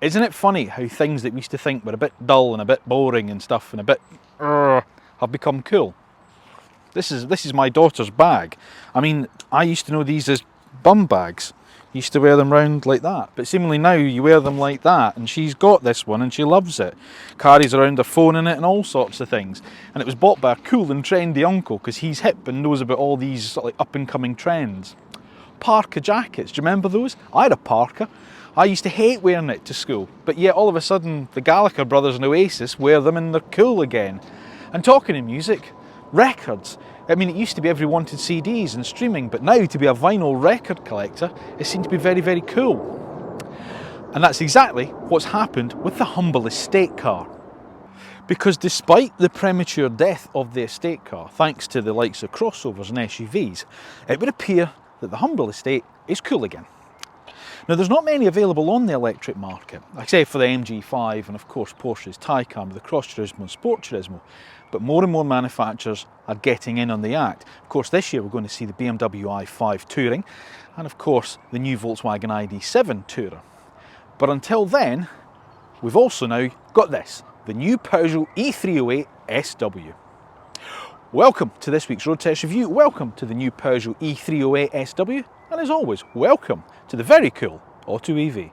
Isn't it funny how things that we used to think were a bit dull and a bit boring and stuff and a bit have become cool? This is my daughter's bag. I mean, I used to know these as bum bags. Used to wear them round like that, but seemingly now you wear them like that, and she's got this one and she loves it. Carries around her phone in it and all sorts of things. And it was bought by a cool and trendy uncle because he's hip and knows about all these sort of like up and coming trends. Parka jackets, do you remember those? I had a parka. I used to hate wearing it to school, but yet all of a sudden the Gallagher brothers and Oasis wear them and they're cool again. And talking of music, records. I mean, it used to be everyone wanted CDs and streaming, but now to be a vinyl record collector, it seemed to be very, very cool. And that's exactly what's happened with the humble estate car. Because despite the premature death of the estate car, thanks to the likes of crossovers and SUVs, it would appear that the humble estate is cool again. Now, there's not many available on the electric market, except for the MG4 and of course Porsche's Taycan with the Cross Turismo and Sport Turismo, but more and more manufacturers are getting in on the act. Of course, this year we're going to see the BMW i5 Touring and of course the new Volkswagen ID.7 Tourer. But until then, we've also now got this, the new Peugeot E308 SW. Welcome to this week's road test review, welcome to the new Peugeot E308 SW, and as always, welcome to the very cool AutoEV.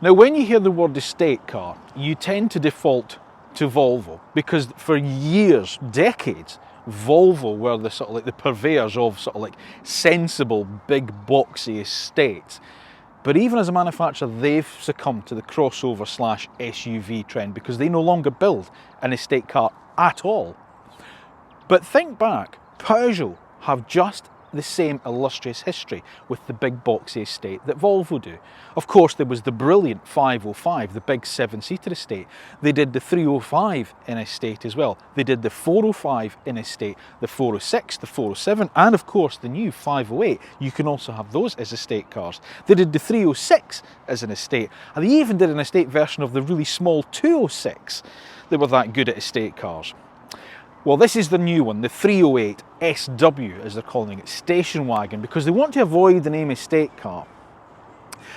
Now, when you hear the word estate car, you tend to default to Volvo, because for years, decades, Volvo were the sort of like the purveyors of sort of like sensible, big, boxy estates. But even as a manufacturer, they've succumbed to the crossover slash SUV trend because they no longer build an estate car at all. But think back, Peugeot have just the same illustrious history with the big boxy estate that Volvo do. Of course, there was the brilliant 505, the big 7-seater estate. They did the 305 in estate as well. They did the 405 in estate, the 406, the 407, and of course the new 508. You can also have those as estate cars. They did the 306 as an estate, and they even did an estate version of the really small 206. They were that good at estate cars. Well, this is the new one, the 308 SW, as they're calling it, station wagon, because they want to avoid the name estate car.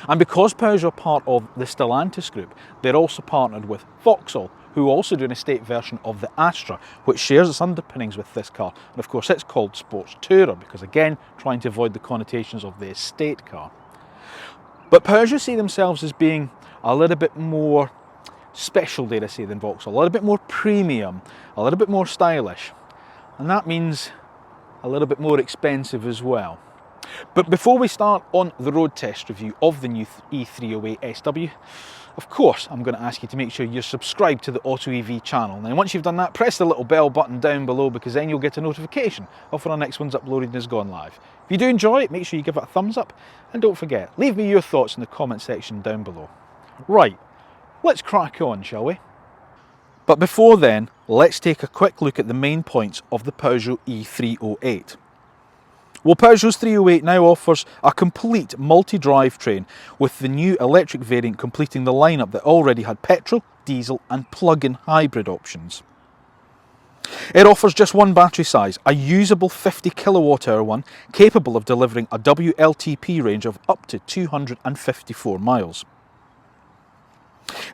And because Peugeot are part of the Stellantis group, they're also partnered with Vauxhall, who also do an estate version of the Astra, which shares its underpinnings with this car. And of course, it's called Sports Tourer, because again, trying to avoid the connotations of the estate car. But Peugeot see themselves as being a little bit more special, dare I say, than Vauxhall, a little bit more premium, a little bit more stylish, and that means a little bit more expensive as well. But before we start on the road test review of the new E308 SW, of course I'm going to ask you to make sure you're subscribed to the AutoEV channel. Now once you've done that, press the little bell button down below, because then you'll get a notification of when our next one's uploaded and has gone live. If you do enjoy it, make sure you give it a thumbs up, and don't forget, leave me your thoughts in the comment section down below. Right, let's crack on, shall we? But before then, let's take a quick look at the main points of the Peugeot E308. Well, Peugeot's 308 now offers a complete multi-drivetrain, with the new electric variant completing the lineup that already had petrol, diesel and plug-in hybrid options. It offers just one battery size, a usable 50 kWh one, capable of delivering a WLTP range of up to 254 miles.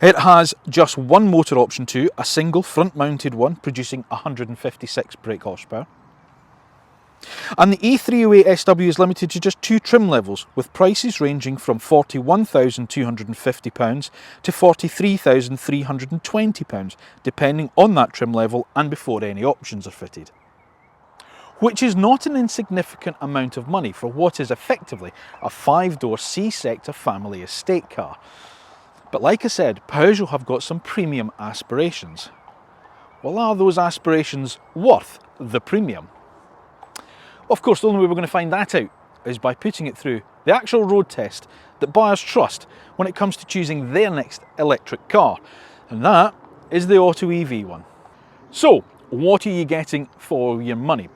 It has just one motor option too, a single front-mounted one producing 156 brake horsepower. And the E308 SW is limited to just two trim levels, with prices ranging from £41,250 to £43,320, depending on that trim level and before any options are fitted. Which is not an insignificant amount of money for what is effectively a 5-door C-sector family estate car. But like I said, Peugeot have got some premium aspirations. Well, are those aspirations worth the premium? Of course, the only way we're going to find that out is by putting it through the actual road test that buyers trust when it comes to choosing their next electric car. And that is the AutoEV one. So, what are you getting for your money?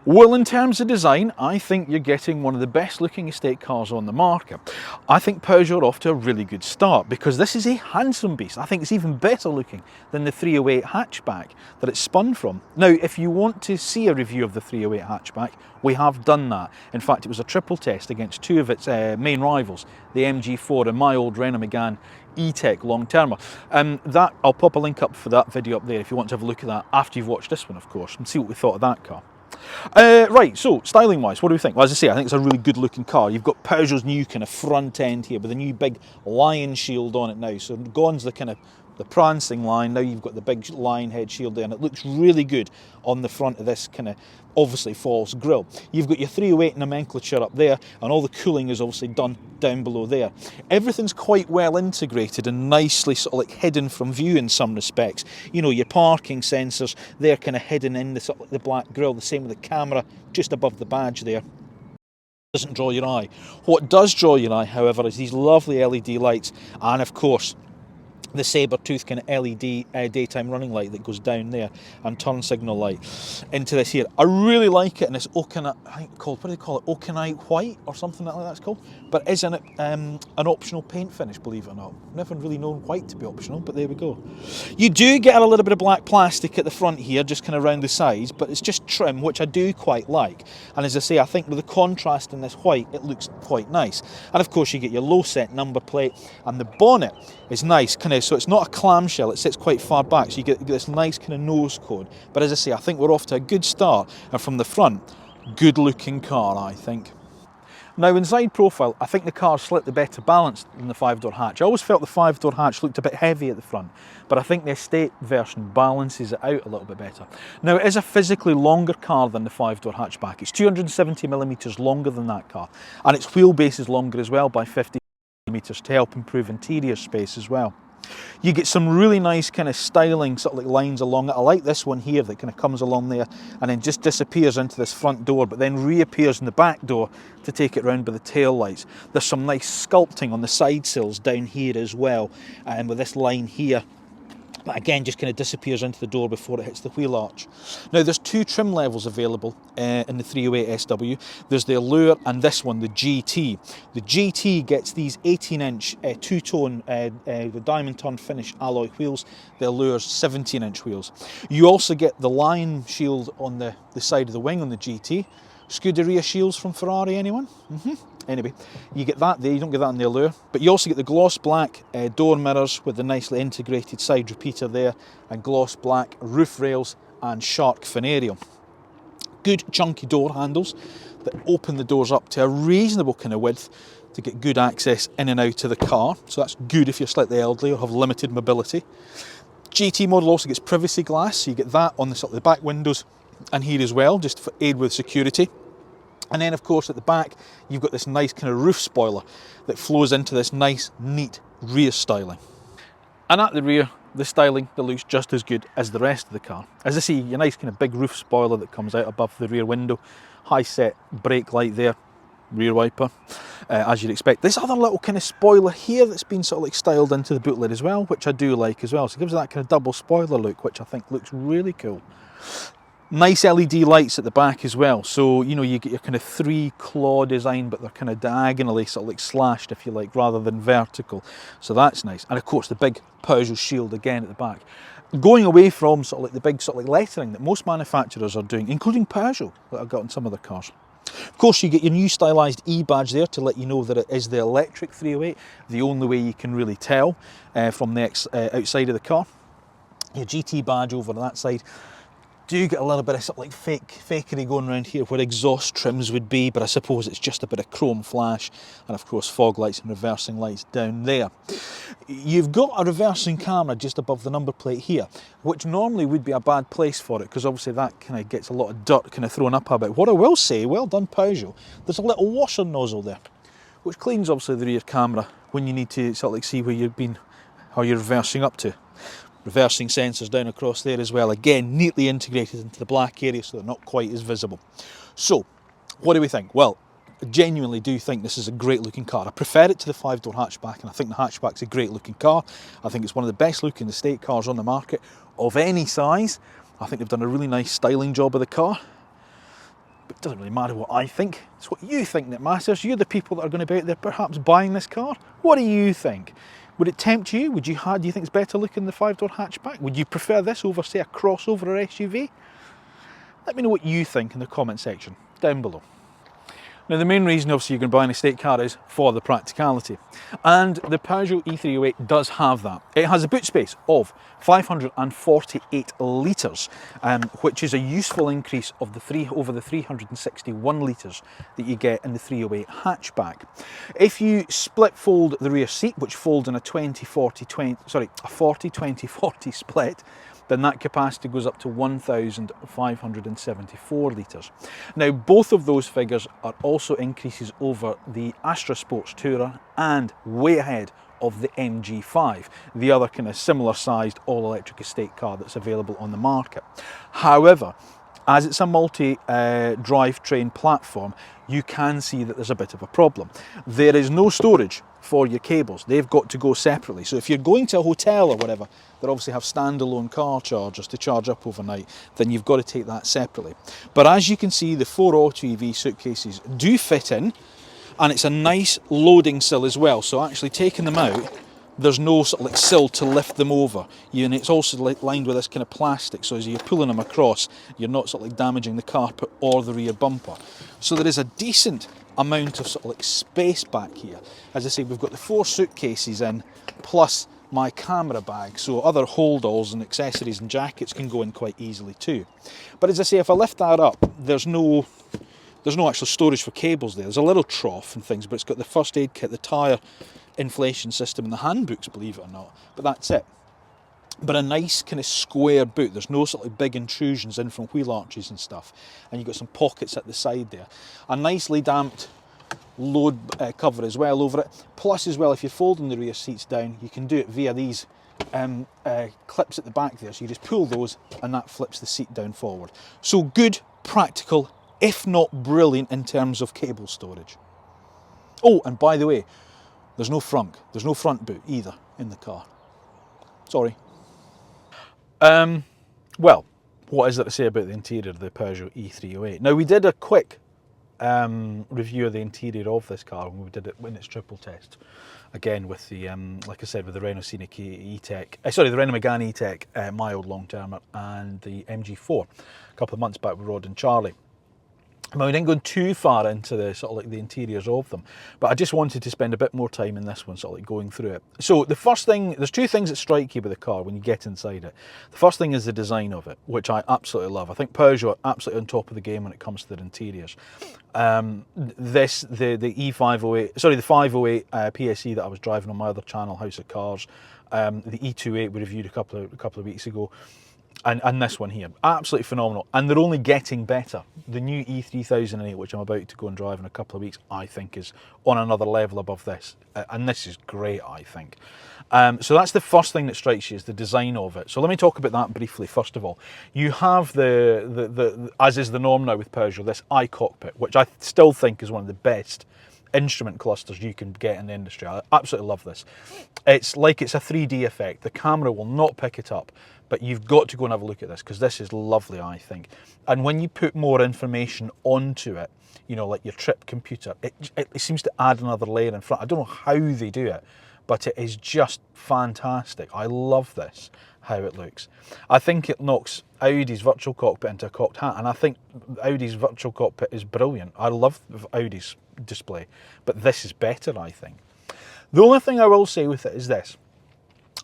Well, in terms of design, I think you're getting one of the best looking estate cars on the market. I think Peugeot are off to a really good start because this is a handsome beast. I think it's even better looking than the 308 hatchback that it's spun from. Now, if you want to see a review of the 308 hatchback, we have done that. In fact, it was a triple test against two of its main rivals, the MG4 and my old Renault Megane E-Tech long-termer. That I'll pop a link up for that video up there if you want to have a look at that after you've watched this one, of course, and see what we thought of that car. Right, so styling wise, what do we think? Well, as I say, I think it's a really good looking car. You've got Peugeot's new kind of front end here with a new big lion shield on it now. So gone's the kind of the prancing line, now you've got the big lion head shield there, and it looks really good on the front of this kind of obviously false grille. You've got your 308 nomenclature up there, and all the cooling is obviously done down below there. Everything's quite well integrated and nicely sort of like hidden from view in some respects. You know, your parking sensors, they're kind of hidden in the sort of like the black grille, the same with the camera just above the badge there. Doesn't draw your eye. What does draw your eye, however, is these lovely LED lights, and of course the saber-tooth kind of LED daytime running light that goes down there, and turn signal light into this here. I really like it, and it's oakenite, I think called, what do they call it, oakenite white or something like that it's called, but isn't it an optional paint finish, believe it or not. Never really known white to be optional, but there we go. You do get a little bit of black plastic at the front here, just kind of around the sides, but it's just trim, which I do quite like. And as I say, I think with the contrast in this white, it looks quite nice. And of course you get your low set number plate, and the bonnet is nice, kind of, so it's not a clamshell, it sits quite far back, so you get this nice kind of nose cone. But as I say, I think we're off to a good start, and from the front, good looking car, I think. Now inside profile, I think the car's slightly better balanced than the 5-door hatch. I always felt the 5-door hatch looked a bit heavy at the front, but I think the estate version balances it out a little bit better. Now it is a physically longer car than the 5-door hatchback. It's 270mm longer than that car, and its wheelbase is longer as well by 50mm to help improve interior space as well. You get some really nice kind of styling sort of like lines along it. I like this one here that kind of comes along there and then just disappears into this front door, but then reappears in the back door to take it round by the tail lights. There's some nice sculpting on the side sills down here as well, and with this line here, but again just kind of disappears into the door before it hits the wheel arch. Now there's two trim levels available in the 308 SW. There's the Allure and this one, the GT. The GT gets these 18-inch two-tone the diamond turn finish alloy wheels. The Allure's 17-inch wheels. You also get the lion shield on the side of the wing on the GT. Scuderia shields from Ferrari, anyone? Anyway, you get that there, you don't get that on the Allure, but you also get the gloss black door mirrors with the nicely integrated side repeater there, and gloss black roof rails and shark fin aerial. Good chunky door handles that open the doors up to a reasonable kind of width to get good access in and out of the car, so that's good if you're slightly elderly or have limited mobility. GT model also gets privacy glass, so you get that on the sort of the back windows and here as well, just for aid with security. And then of course at the back you've got this nice kind of roof spoiler that flows into this nice neat rear styling. And at the rear, the styling that looks just as good as the rest of the car. As I see, your nice kind of big roof spoiler that comes out above the rear window, high set brake light there, rear wiper, as you'd expect. This other little kind of spoiler here that's been sort of like styled into the boot lid as well, which I do like as well. So it gives it that kind of double spoiler look, which I think looks really cool. Nice LED lights at the back as well, so you know you get your kind of three claw design, but they're kind of diagonally sort of like slashed, if you like, rather than vertical, so that's nice. And of course the big Peugeot shield again at the back, going away from sort of like the big sort of like lettering that most manufacturers are doing, including Peugeot that I've got in some of their cars. Of course you get your new stylised E badge there to let you know that it is the electric 308, the only way you can really tell from the outside of the car. Your GT badge over on that side. Do get a little bit of sort of like fakery going around here where exhaust trims would be, but I suppose it's just a bit of chrome flash, and of course fog lights and reversing lights down there. You've got a reversing camera just above the number plate here, which normally would be a bad place for it because obviously that kind of gets a lot of dirt kind of thrown up about it. What I will say, well done Peugeot, there's a little washer nozzle there, which cleans obviously the rear camera when you need to sort of like see where you've been, how you're reversing up to. Reversing sensors down across there as well, again neatly integrated into the black area so they're not quite as visible. So what do we think? Well, I genuinely do think this is a great looking car. I prefer it to the 5-door hatchback, and I think the hatchback's a great looking car. I think it's one of the best looking estate cars on the market of any size. I think they've done a really nice styling job of the car. it doesn't really matter what I think, it's what you think that matters. You're the people that are going to be out there perhaps buying this car. What do you think? Would it tempt you? Do you think it's better looking than the 5-door hatchback? Would you prefer this over, say, a crossover or SUV? Let me know what you think in the comment section down below. Now, the main reason obviously you're going to buy an estate car is for the practicality, and the Peugeot E308 does have that. It has a boot space of 548 litres, which is a useful increase of over the 361 litres that you get in the 308 hatchback. If you split fold the rear seat, which folds in a 40-20-40 split, then that capacity goes up to 1,574 litres. Now, both of those figures are also increases over the Astra Sports Tourer and way ahead of the MG5, the other kind of similar sized all-electric estate car that's available on the market. However, as it's a multi-drivetrain platform, you can see that there's a bit of a problem. There is no storage for your cables. They've got to go separately. So if you're going to a hotel or whatever that obviously have standalone car chargers to charge up overnight, then you've got to take that separately. But as you can see, the 4 AutoEV suitcases do fit in, and it's a nice loading sill as well. So actually taking them out, there's no sort of like sill to lift them over. And it's also lined with this kind of plastic, so as you're pulling them across, you're not sort of like damaging the carpet or the rear bumper. So there is a decent amount of sort of like space back here. As I say, we've got the 4 suitcases in, plus my camera bag, so other holdalls and accessories and jackets can go in quite easily too. But as I say, if I lift that up, there's no actual storage for cables there. There's a little trough and things, but it's got the first aid kit, the tyre inflation system and the handbooks, believe it or not, but that's it. But a nice kind of square boot. There's no sort of big intrusions in from wheel arches and stuff, and you've got some pockets at the side there. A nicely damped load cover as well over it, plus as well, if you're folding the rear seats down, you can do it via these clips at the back there, so you just pull those and that flips the seat down forward. So good, practical, if not brilliant in terms of cable storage. Oh, and by the way, there's no front boot either in the car. Sorry. Well, what is there to say about the interior of the Peugeot E308? Now, we did a quick review of the interior of this car when we did it in its triple test. Again, with the, like I said, with the Renault Megane E-Tech, mild long-termer, and the MG4. A couple of months back with Rod and Charlie. Well, we didn't go too far into the sort of like the interiors of them, but I just wanted to spend a bit more time in this one, sort of like going through it. So the first thing, there's 2 things that strike you with the car when you get inside it. The first thing is the design of it, which I absolutely love. I think Peugeot are absolutely on top of the game when it comes to their interiors. The 508 PSE that I was driving on my other channel, House of Cars, the E208 we reviewed a couple of weeks ago. And this one here, absolutely phenomenal, and they're only getting better. The new E3008, which I'm about to go and drive in a couple of weeks, I think is on another level above this, and this is great, I think. So that's the first thing that strikes you, is the design of it. So let me talk about that briefly. First of all, you have the as is the norm now with Peugeot, this iCockpit, which I still think is one of the best instrument clusters you can get in the industry. I absolutely love this. It's like it's a 3D effect. The camera will not pick it up, but you've got to go and have a look at this, because this is lovely, I think. And when you put more information onto it, you know, like your trip computer, it seems to add another layer in front. I don't know how they do it, but it is just fantastic. I love this, how it looks. I think it knocks Audi's virtual cockpit into a cocked hat, and I think Audi's virtual cockpit is brilliant. I love Audi's display, but this is better, I think. The only thing I will say with it is this: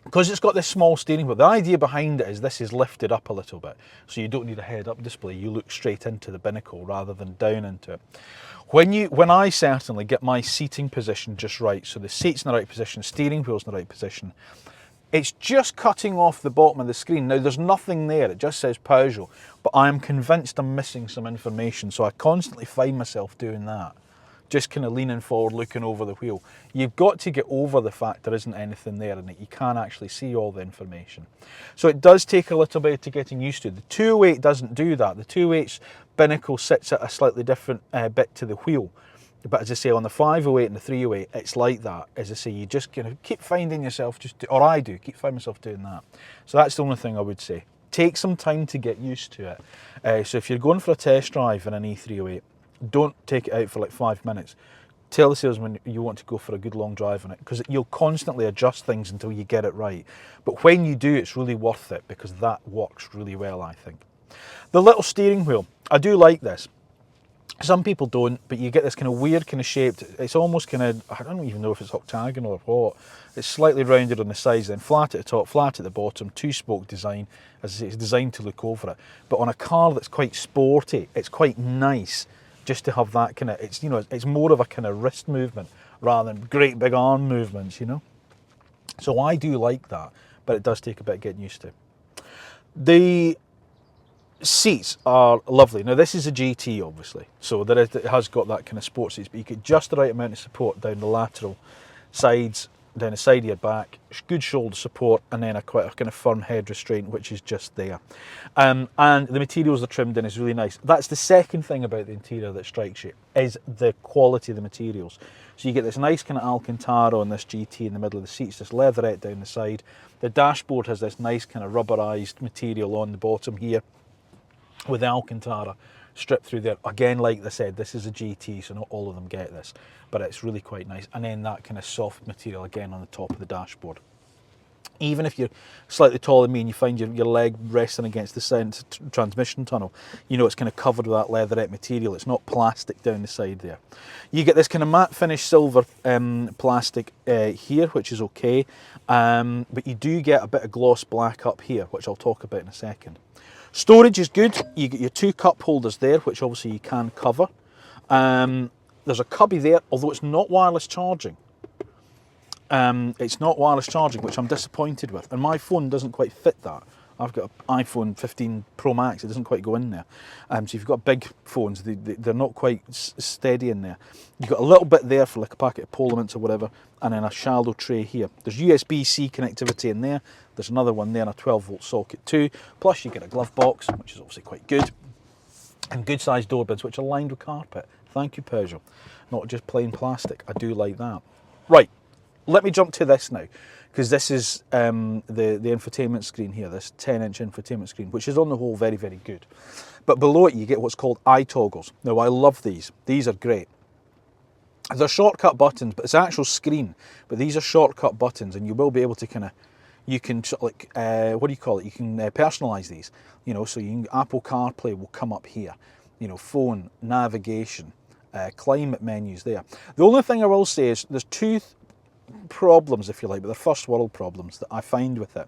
because it's got this small steering wheel, the idea behind it is this is lifted up a little bit, so you don't need a head-up display. You look straight into the binnacle rather than down into it. When I certainly get my seating position just right, so the seat's in the right position, steering wheel's in the right position, it's just cutting off the bottom of the screen. Now, there's nothing there, it just says Peugeot, but I am convinced I'm missing some information, so I constantly find myself doing that. Just kind of leaning forward, looking over the wheel. You've got to get over the fact there isn't anything there and that you can't actually see all the information. So it does take a little bit of getting used to. The 208 doesn't do that. The 208's binnacle sits at a slightly different bit to the wheel. But as I say, on the 508 and the 308, it's like that. As I say, you just kind of keep finding yourself, or I do, keep finding myself doing that. So that's the only thing I would say. take some time to get used to it. So if you're going for a test drive in an E308, don't take it out for like 5 minutes. Tell the salesman you want to go for a good long drive on it, because you'll constantly adjust things until you get it right. But when you do, it's really worth it, because that works really well, I think. The little steering wheel, I do like this. Some people don't, but you get this kind of weird kind of shaped, it's almost kind of, I don't even know if it's octagonal or what. It's slightly rounded on the sides, then flat at the top, flat at the bottom, 2-spoke design. As I say, it's designed to look over it. But on a car that's quite sporty, it's quite nice just to have that kind of, it's, you know, it's more of a kind of wrist movement rather than great big arm movements, you know. So I do like that, but it does take a bit of getting used to. The seats are lovely. Now this is a GT obviously, so it has got that kind of sports seats, but you get just the right amount of support down the lateral sides, down the side of your back, good shoulder support, and then quite a kind of firm head restraint, which is just there. And the materials they're trimmed in is really nice. That's the second thing about the interior that strikes you, is the quality of the materials. So you get this nice kind of Alcantara on this GT in the middle of the seats, this leatherette down the side. The dashboard has this nice kind of rubberized material on the bottom here, with the Alcantara stripped through there. Again, like I said, this is a GT, so not all of them get this, but it's really quite nice. And then that kind of soft material again on the top of the dashboard. Even if you're slightly taller than me and you find your leg resting against the transmission tunnel, you know it's kind of covered with that leatherette material. It's not plastic down the side there. You get this kind of matte finish silver plastic here, which is okay, but you do get a bit of gloss black up here, which I'll talk about in a second. Storage is good. You get your 2 cup holders there, which obviously you can cover. There's a cubby there, although it's not wireless charging. It's not wireless charging, which I'm disappointed with. And my phone doesn't quite fit that. I've got an iPhone 15 Pro Max, it doesn't quite go in there. So if you've got big phones, they're not quite steady in there. You've got a little bit there for like a packet of Polo Mints or whatever, and then a shallow tray here. There's USB-C connectivity in there. There's another one there and a 12-volt socket too. Plus you get a glove box, which is obviously quite good. And good sized door bins, which are lined with carpet. Thank you, Peugeot. Not just plain plastic. I do like that. Right, let me jump to this now, because this is the infotainment screen here, this 10-inch infotainment screen, which is on the whole very, very good. But below it you get what's called iToggles. Now I love these. These are great. They're shortcut buttons, but it's an actual screen. But these are shortcut buttons, and you will be able to kind of, you can sort of like, what do you call it? You can personalise these. You know, so you can, Apple CarPlay will come up here. You know, phone, navigation, climate menus there. The only thing I will say is there's 2 problems, if you like, but they're first world problems that I find with it.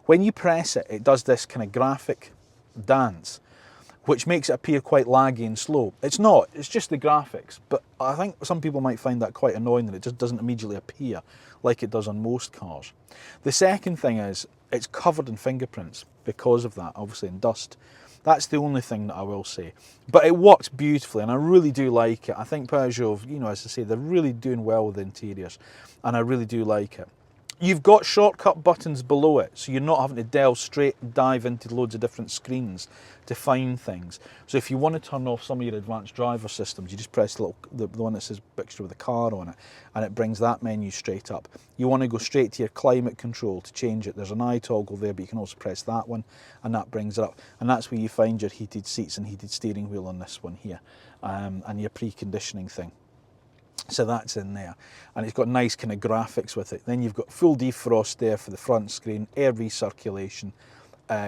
When you press it, it does this kind of graphic dance, which makes it appear quite laggy and slow. It's not, it's just the graphics, but I think some people might find that quite annoying that it just doesn't immediately appear like it does on most cars. The second thing is it's covered in fingerprints because of that, obviously, in dust. That's the only thing that I will say. But it works beautifully, and I really do like it. I think Peugeot, you know, as I say, they're really doing well with the interiors, and I really do like it. You've got shortcut buttons below it, so you're not having to dive into loads of different screens to find things. So if you want to turn off some of your advanced driver systems, you just press the one that says picture with a car on it, and it brings that menu straight up. You want to go straight to your climate control to change it. There's an iToggle there, but you can also press that one, and that brings it up. And that's where you find your heated seats and heated steering wheel on this one here, and your preconditioning thing. So that's in there, and it's got nice kind of graphics with it. Then you've got full defrost there for the front screen, air recirculation,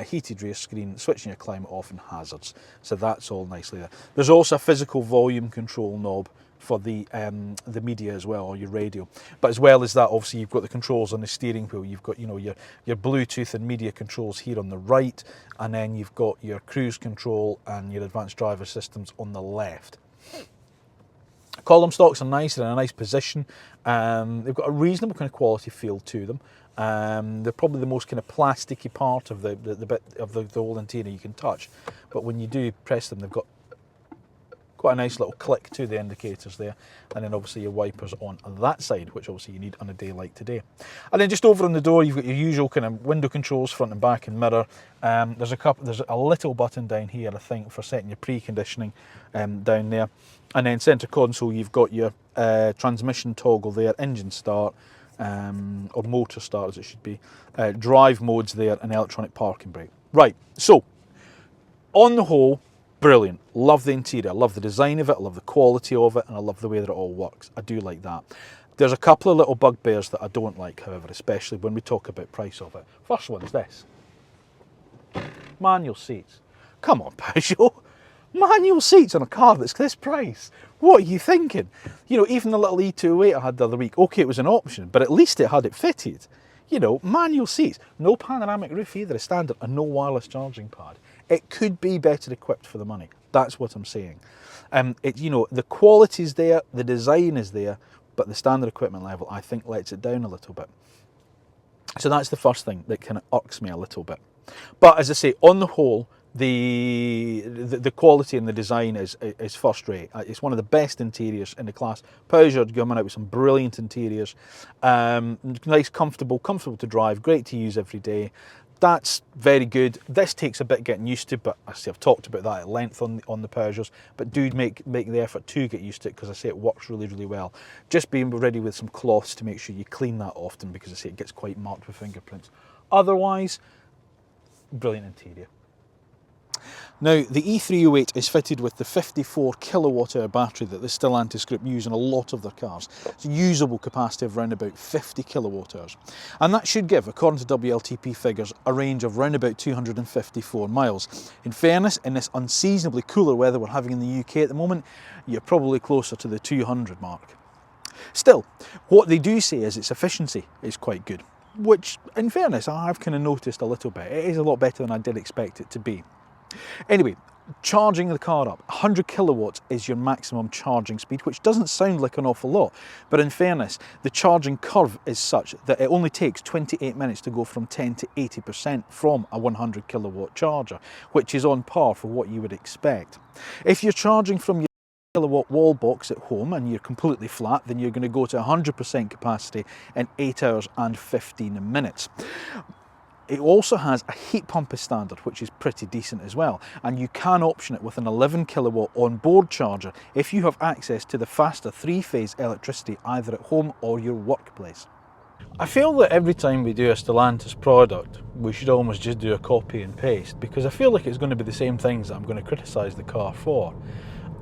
heated rear screen, switching your climate off, and hazards. So that's all nicely there. There's also a physical volume control knob for the media as well, or your radio. But as well as that, obviously you've got the controls on the steering wheel. You've got, you know, your Bluetooth and media controls here on the right, and then you've got your cruise control and your advanced driver systems on the left. Column stocks are nice, they're in a nice position. They've got a reasonable kind of quality feel to them. They're probably the most kind of plasticky part of the bit of the whole interior you can touch. But when you do press them, they've got quite a nice little click to the indicators there. And then obviously your wipers on that side, which obviously you need on a day like today. And then just over on the door, you've got your usual kind of window controls, front and back, and mirror. There's a little button down here, I think, for setting your preconditioning down there. And then centre console, you've got your transmission toggle there, engine start, or motor start as it should be, drive modes there, and electronic parking brake. Right, so on the whole, brilliant. Love the interior, I love the design of it, I love the quality of it, and I love the way that it all works. I do like that. There's a couple of little bugbears that I don't like, however, especially when we talk about price of it. First one is this. Manual seats. Come on, Peugeot. Manual seats on a car that's this price. What are you thinking? You know, even the little E308 I had the other week, okay, it was an option, but at least it had it fitted. You know, manual seats, no panoramic roof either, a standard, and no wireless charging pad. It could be better equipped for the money. That's what I'm saying. You know, the quality's there, the design is there, but the standard equipment level, I think, lets it down a little bit. So that's the first thing that kind of irks me a little bit. But as I say, on the whole, the quality and the design is first rate. It's one of the best interiors in the class. Peugeot are coming out with some brilliant interiors. Nice, comfortable to drive, great to use every day. That's very good. This takes a bit getting used to, but I say I've talked about that at length on the Peugeots, but do make the effort to get used to it, because I say it works really, really well. Just being ready with some cloths to make sure you clean that often, because I say it gets quite marked with fingerprints. Otherwise, brilliant interior. Now, the E308 is fitted with the 54 kilowatt hour battery that the Stellantis group use in a lot of their cars. It's a usable capacity of around about 50 kilowatt hours. And that should give, according to WLTP figures, a range of around about 254 miles. In fairness, in this unseasonably cooler weather we're having in the UK at the moment, you're probably closer to the 200 mark. Still, what they do say is its efficiency is quite good, which, in fairness, I've kind of noticed a little bit. It is a lot better than I did expect it to be. Anyway, charging the car up, 100 kilowatts is your maximum charging speed, which doesn't sound like an awful lot, but in fairness, the charging curve is such that it only takes 28 minutes to go from 10 to 80% from a 100 kilowatt charger, which is on par for what you would expect. If you're charging from your kilowatt wall box at home and you're completely flat, then you're going to go to 100% capacity in 8 hours and 15 minutes. It also has a heat pump as standard, which is pretty decent as well, and you can option it with an 11 kilowatt on-board charger if you have access to the faster 3-phase electricity either at home or your workplace. I feel that every time we do a Stellantis product, we should almost just do a copy and paste, because I feel like it's going to be the same things that I'm going to criticise the car for,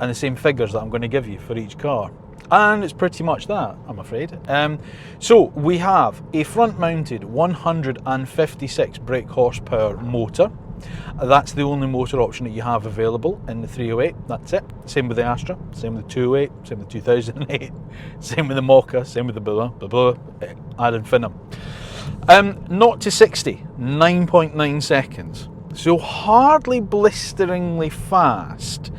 and the same figures that I'm going to give you for each car. And it's pretty much that, I'm afraid. So we have a front-mounted 156 brake horsepower motor. That's the only motor option that you have available in the 308. That's it. Same with the Astra, same with the 208, same with the 2008, same with the Mocha, same with the blah blah blah ad infinitum. 0 to 60, 9.9 seconds. So hardly blisteringly fast,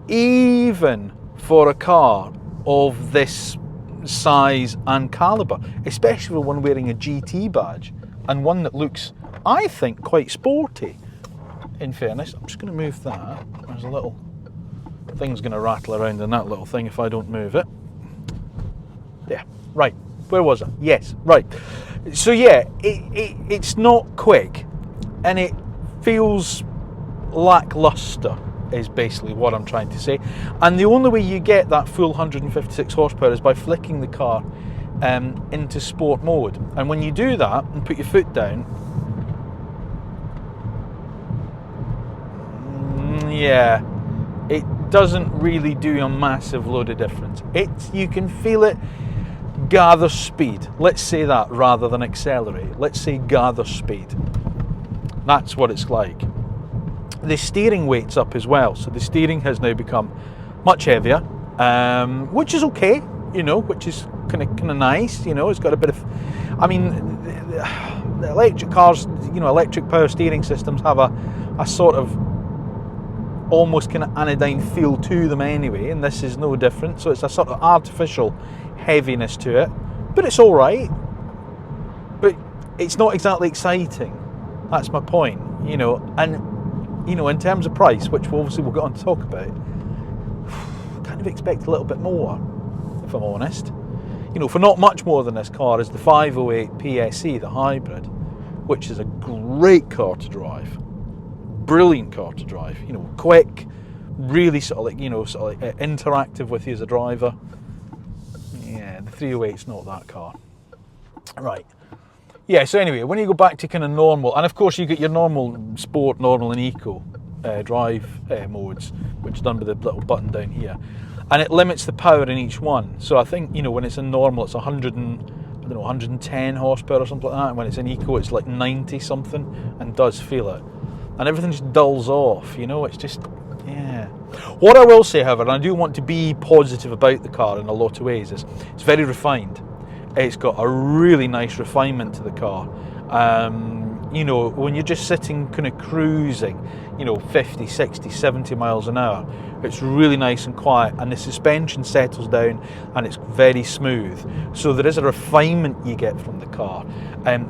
even for a car of this size and calibre, especially for one wearing a GT badge, and one that looks, I think, quite sporty, in fairness. I'm just going to move that. There's a little thing's going to rattle around in that little thing if I don't move it. There, right, where was I? Yes, right. So yeah, it's not quick, and it feels lacklustre, is basically what I'm trying to say. And the only way you get that full 156 horsepower is by flicking the car into sport mode. And when you do that and put your foot down, yeah, it doesn't really do a massive load of difference. You can feel it gather speed. Let's say that rather than accelerate. Let's say gather speed. That's what it's like. The steering weight's up as well, so the steering has now become much heavier, which is okay, you know, which is kind of nice, you know. It's got a bit of, I mean, the electric cars, you know, electric power steering systems have a sort of almost kind of anodyne feel to them anyway, and this is no different. So it's a sort of artificial heaviness to it, but it's all right. But it's not exactly exciting. That's my point, you know. And you know, in terms of price, which obviously we'll get on to talk about, kind of expect a little bit more, if I'm honest. You know, for not much more than this car is the 508 PSE, the hybrid, which is a great car to drive. Brilliant car to drive. You know, quick, really sort of like, you know, sort of like interactive with you as a driver. Yeah, the 308's not that car. Right. Yeah, so anyway, when you go back to kind of normal, and of course you get your normal sport, normal and eco drive modes, which is done with the little button down here, and it limits the power in each one. So I think, you know, when it's in normal it's 110 horsepower or something like that, and when it's in eco it's like 90 something, and does feel it. And everything just dulls off, you know, it's just, yeah. What I will say, however, and I do want to be positive about the car in a lot of ways, is it's very refined. It's got a really nice refinement to the car. You know, when you're just sitting kind of cruising, you know, 50, 60, 70 miles an hour, it's really nice and quiet, and the suspension settles down and it's very smooth. So there is a refinement you get from the car,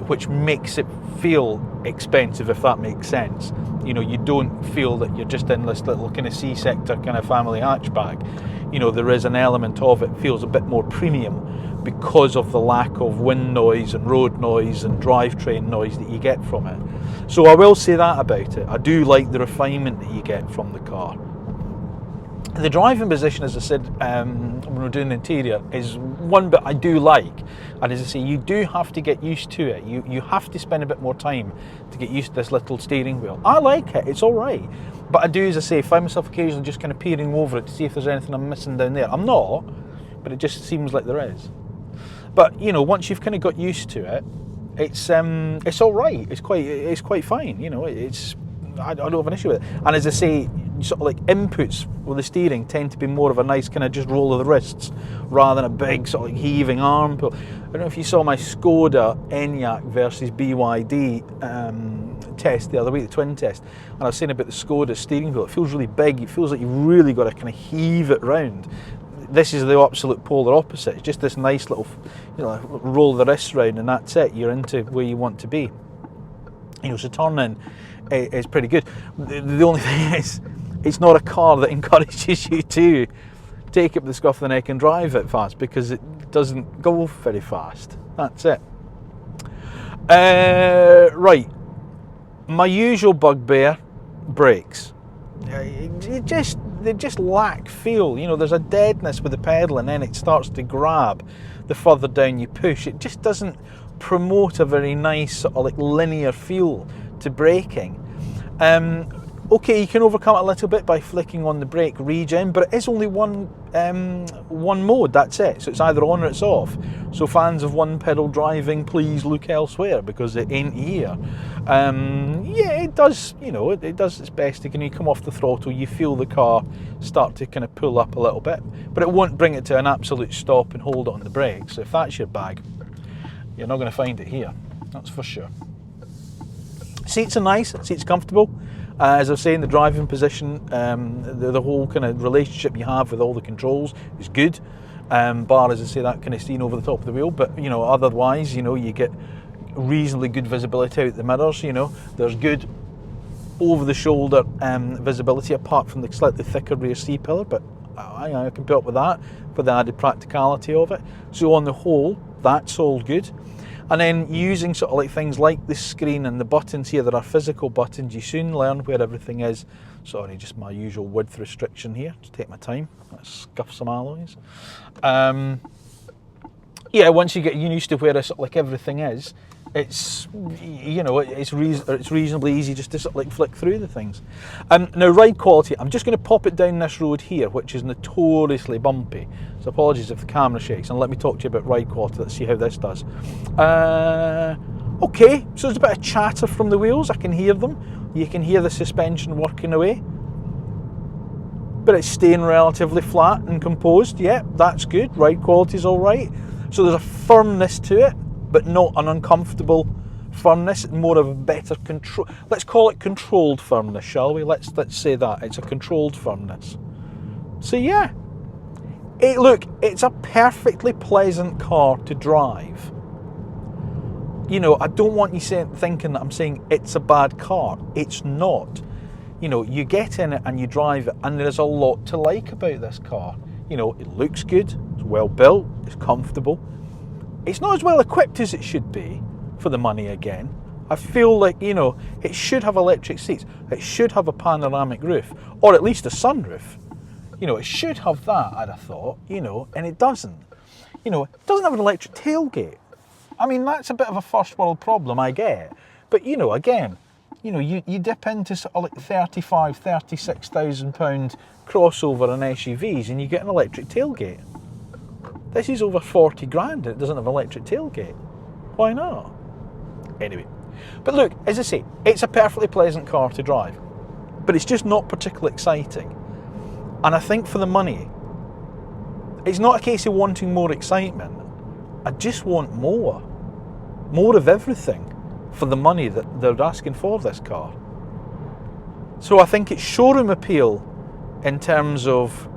which makes it feel expensive, if that makes sense. You know, you don't feel that you're just in this little kind of C-sector kind of family hatchback. You know, there is an element of it feels a bit more premium because of the lack of wind noise and road noise and drivetrain noise that you get from it. So I will say that about it. I do like the refinement that you get from the car. The driving position, as I said when we were doing the interior, is one bit I do like, and as I say, you do have to get used to it. You have to spend a bit more time to get used to this little steering wheel. I like it, it's alright, but I do, as I say, find myself occasionally just kind of peering over it to see if there's anything I'm missing down there. I'm not, but it just seems like there is. But you know, once you've kind of got used to it, it's alright. It's quite fine. You know, I don't have an issue with it. And as I say, sort of like inputs with the steering tend to be more of a nice kind of just roll of the wrists rather than a big sort of like heaving arm pull. I don't know if you saw my Skoda Enyaq versus BYD test the other week, the twin test, and I was saying about the Skoda steering wheel. It feels really big. It feels like you've really got to kind of heave it round. This is the absolute polar opposite. It's just this nice little, you know, roll the wrists round, and that's it. You're into where you want to be. You know, so turning is pretty good. The only thing is, it's not a car that encourages you to take it with the scuff of the neck and drive it fast, because it doesn't go very fast. That's it. Right, my usual bugbear, brakes. They just lack feel. You know, there's a deadness with the pedal, and then it starts to grab the further down you push. It just doesn't promote a very nice sort of like linear feel to braking. Okay, you can overcome it a little bit by flicking on the brake regen, but it is only one mode, that's it. So it's either on or it's off. So fans of one pedal driving, please look elsewhere, because it ain't here. Yeah, it does, you know, it does its best. When you come off the throttle, you feel the car start to kind of pull up a little bit, but it won't bring it to an absolute stop and hold it on the brakes. So if that's your bag, you're not going to find it here, that's for sure. Seats are nice, seats comfortable. As I was saying, the driving position, the whole kind of relationship you have with all the controls is good. Bar, as I say, that kind of steering over the top of the wheel, but you know, otherwise, you know, you get reasonably good visibility out the mirrors. You know, there's good over the shoulder visibility, apart from the slightly thicker rear C-pillar, but I can put up with that for the added practicality of it. So on the whole, that's all good. And then using sort of like things like the screen and the buttons here, there are physical buttons, you soon learn where everything is. Sorry, just my usual width restriction here, just take my time, let's scuff some alloys. Yeah, once you get used to where sort of like everything is, it's, you know, it's reasonably easy just to sort of like flick through the things. Now, ride quality, I'm just going to pop it down this road here, which is notoriously bumpy, so apologies if the camera shakes, and let me talk to you about ride quality. Let's see how this does. Okay, so there's a bit of chatter from the wheels. I can hear them. You can hear the suspension working away, but it's staying relatively flat and composed. Yeah, that's good. Ride quality's all right. So there's a firmness to it, but not an uncomfortable firmness, more of a better control. Let's call it controlled firmness, shall we? Let's say that it's a controlled firmness. So yeah, look, it's a perfectly pleasant car to drive. You know, I don't want you thinking that I'm saying it's a bad car. It's not. You know, you get in it and you drive it, and there's a lot to like about this car. You know, it looks good, it's well built, it's comfortable. It's not as well equipped as it should be for the money again. I feel like, you know, it should have electric seats. It should have a panoramic roof, or at least a sunroof. You know, it should have that, I'd have thought, you know, and it doesn't. You know, it doesn't have an electric tailgate. I mean, that's a bit of a first world problem, I get. But, you know, again, you know, you dip into sort of like 35, 36,000 pound crossover and SUVs and you get an electric tailgate. This is over 40 grand and it doesn't have an electric tailgate. Why not? Anyway, but look, as I say, it's a perfectly pleasant car to drive, but it's just not particularly exciting. And I think for the money, it's not a case of wanting more excitement. I just want more of everything for the money that they're asking for this car. So I think it's showroom appeal in terms of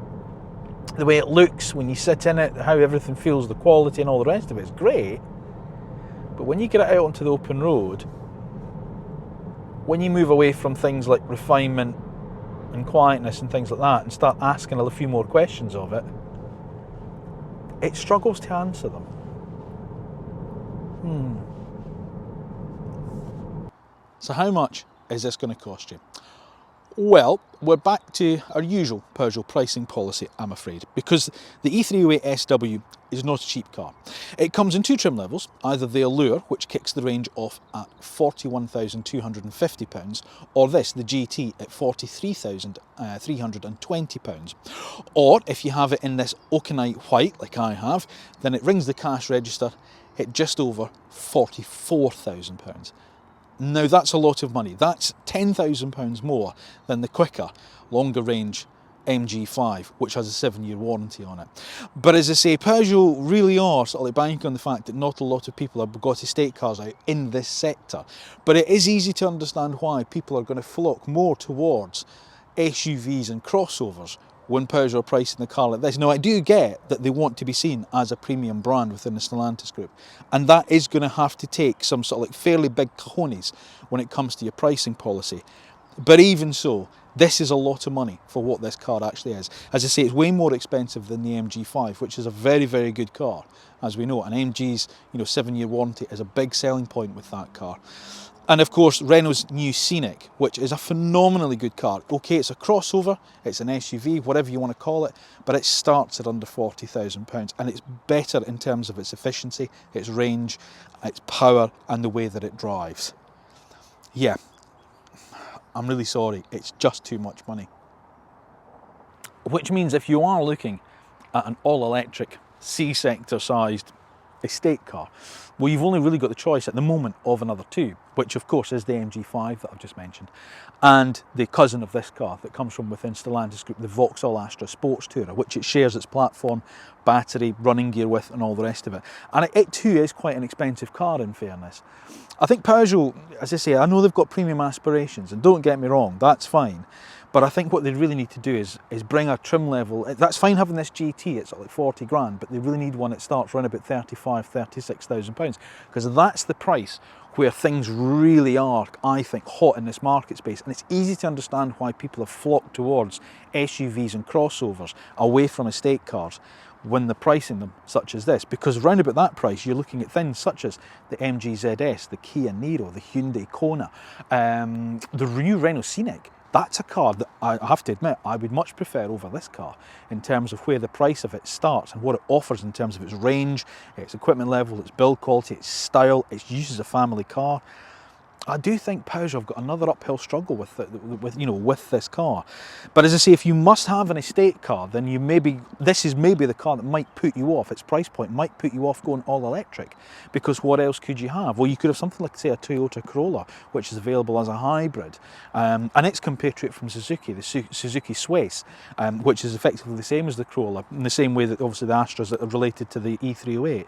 the way it looks when you sit in it, how everything feels, the quality and all the rest of it is great. But when you get it out onto the open road, when you move away from things like refinement and quietness and things like that and start asking a few more questions of it, it struggles to answer them. So how much is this going to cost you? Well, we're back to our usual Peugeot pricing policy, I'm afraid, because the E308 SW is not a cheap car. It comes in two trim levels, either the Allure, which kicks the range off at £41,250, or this, the GT, at £43,320. Or if you have it in this Oakenite white, like I have, then it rings the cash register at just over £44,000. Now that's a lot of money. That's £10,000 more than the quicker, longer range MG5, which has a 7-year warranty on it. But as I say, Peugeot really are sort of like banking on the fact that not a lot of people have got estate cars out in this sector. But it is easy to understand why people are going to flock more towards SUVs and crossovers when Peugeot are pricing the car like this. Now, I do get that they want to be seen as a premium brand within the Stellantis group, and that is going to have to take some sort of like fairly big cojones when it comes to your pricing policy. But even so, this is a lot of money for what this car actually is. As I say, it's way more expensive than the MG5, which is a very, very good car, as we know. And MG's 7-year warranty is a big selling point with that car. And of course, Renault's new Scenic, which is a phenomenally good car. Okay, it's a crossover, it's an SUV, whatever you want to call it, but it starts at under £40,000, and it's better in terms of its efficiency, its range, its power, and the way that it drives. Yeah, I'm really sorry, it's just too much money. Which means if you are looking at an all-electric, C-sector sized estate car, well, you've only really got the choice at the moment of another two, which of course is the MG5 that I've just mentioned, and the cousin of this car that comes from within Stellantis Group, the Vauxhall Astra Sports Tourer, which it shares its platform, battery, running gear with, and all the rest of it. And it too is quite an expensive car, in fairness. I think Peugeot, as I say, I know they've got premium aspirations, and don't get me wrong, that's fine. But I think what they really need to do is bring a trim level. That's fine having this GT, it's like 40 grand, but they really need one that starts around about 35, 36,000 pounds, because that's the price where things really are, I think, hot in this market space. And it's easy to understand why people have flocked towards SUVs and crossovers away from estate cars when they're pricing them such as this, because around about that price you're looking at things such as the MG ZS, the Kia Niro, the Hyundai Kona, the new Renault Scenic. That's a car that I have to admit I would much prefer over this car in terms of where the price of it starts and what it offers in terms of its range, its equipment level, its build quality, its style, its use as a family car. I do think Peugeot have got another uphill struggle with this car. But as I say, if you must have an estate car, then this is maybe the car that might put you off. Its price point might put you off going all electric, because what else could you have? Well, you could have something like, say, a Toyota Corolla, which is available as a hybrid, and its compatriot from Suzuki, the Suzuki Swiss, which is effectively the same as the Corolla, in the same way that obviously the Astras are related to the E308.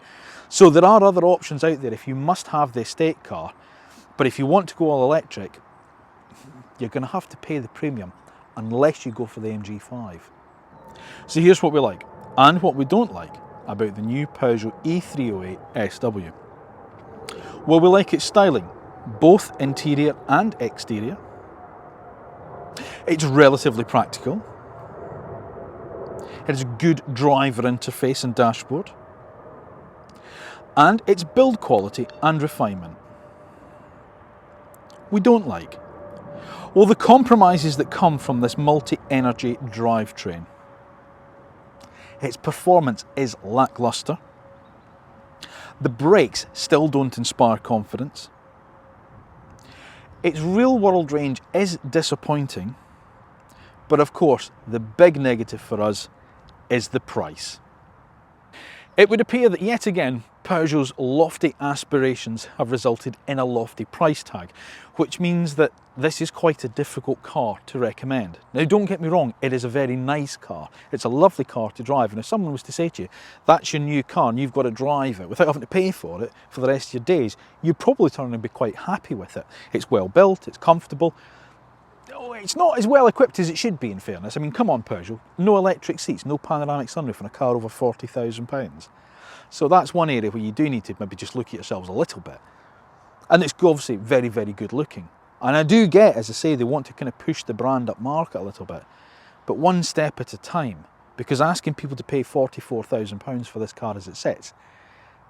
So there are other options out there if you must have the estate car. But if you want to go all electric, you're going to have to pay the premium unless you go for the MG5. So here's what we like and what we don't like about the new Peugeot E308 SW. Well, we like its styling, both interior and exterior. It's relatively practical. It has a good driver interface and dashboard. And its build quality and refinement. We don't like? Well, the compromises that come from this multi-energy drivetrain. Its performance is lacklustre. The brakes still don't inspire confidence. Its real world range is disappointing, but of course the big negative for us is the price. It would appear that yet again Peugeot's lofty aspirations have resulted in a lofty price tag, which means that this is quite a difficult car to recommend. Now don't get me wrong, it is a very nice car. It's a lovely car to drive, and if someone was to say to you, that's your new car and you've got to drive it without having to pay for it for the rest of your days, you'd probably turn and be quite happy with it. It's well built, it's comfortable. It's not as well equipped as it should be, in fairness. I mean, come on Peugeot, no electric seats, no panoramic sunroof on a car over £40,000. So that's one area where you do need to maybe just look at yourselves a little bit. And it's obviously very, very good looking. And I do get, as I say, they want to kind of push the brand up market a little bit, but one step at a time, because asking people to pay £44,000 for this car as it sits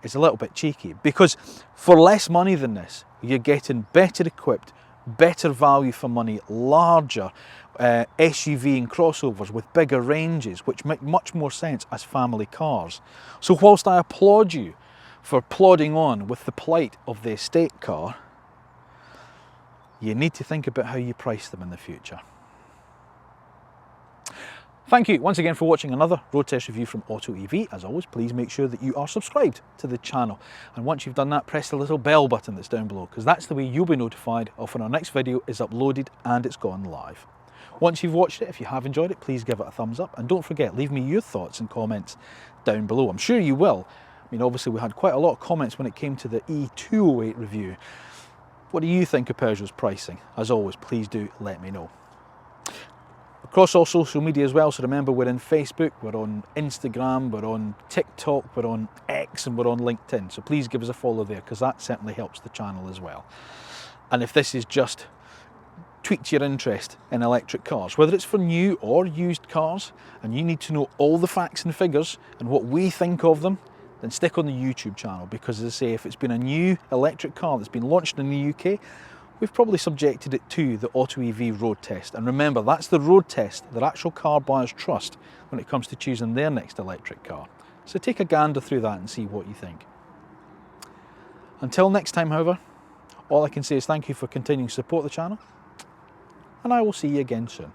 is a little bit cheeky, because for less money than this, you're getting better equipped, better value for money, larger SUV and crossovers with bigger ranges, which make much more sense as family cars. So whilst I applaud you for plodding on with the plight of the estate car, you need to think about how you price them in the future. Thank you once again for watching another road test review from AutoEV. As always, please make sure that you are subscribed to the channel. And once you've done that, press the little bell button that's down below, because that's the way you'll be notified of when our next video is uploaded and it's gone live. Once you've watched it, if you have enjoyed it, please give it a thumbs up. And don't forget, leave me your thoughts and comments down below. I'm sure you will. I mean, obviously we had quite a lot of comments when it came to the E308 review. What do you think of Peugeot's pricing? As always, please do let me know. Across all social media as well, so remember we're in Facebook, we're on Instagram, we're on TikTok, we're on X, and we're on LinkedIn. So please give us a follow there, because that certainly helps the channel as well. And if this is just tweaked your interest in electric cars, whether it's for new or used cars, and you need to know all the facts and figures and what we think of them, then stick on the YouTube channel, because as I say, if it's been a new electric car that's been launched in the UK, we've probably subjected it to the AutoEV road test. And remember, that's the road test that actual car buyers trust when it comes to choosing their next electric car. So take a gander through that and see what you think. Until next time, however, all I can say is thank you for continuing to support the channel, and I will see you again soon.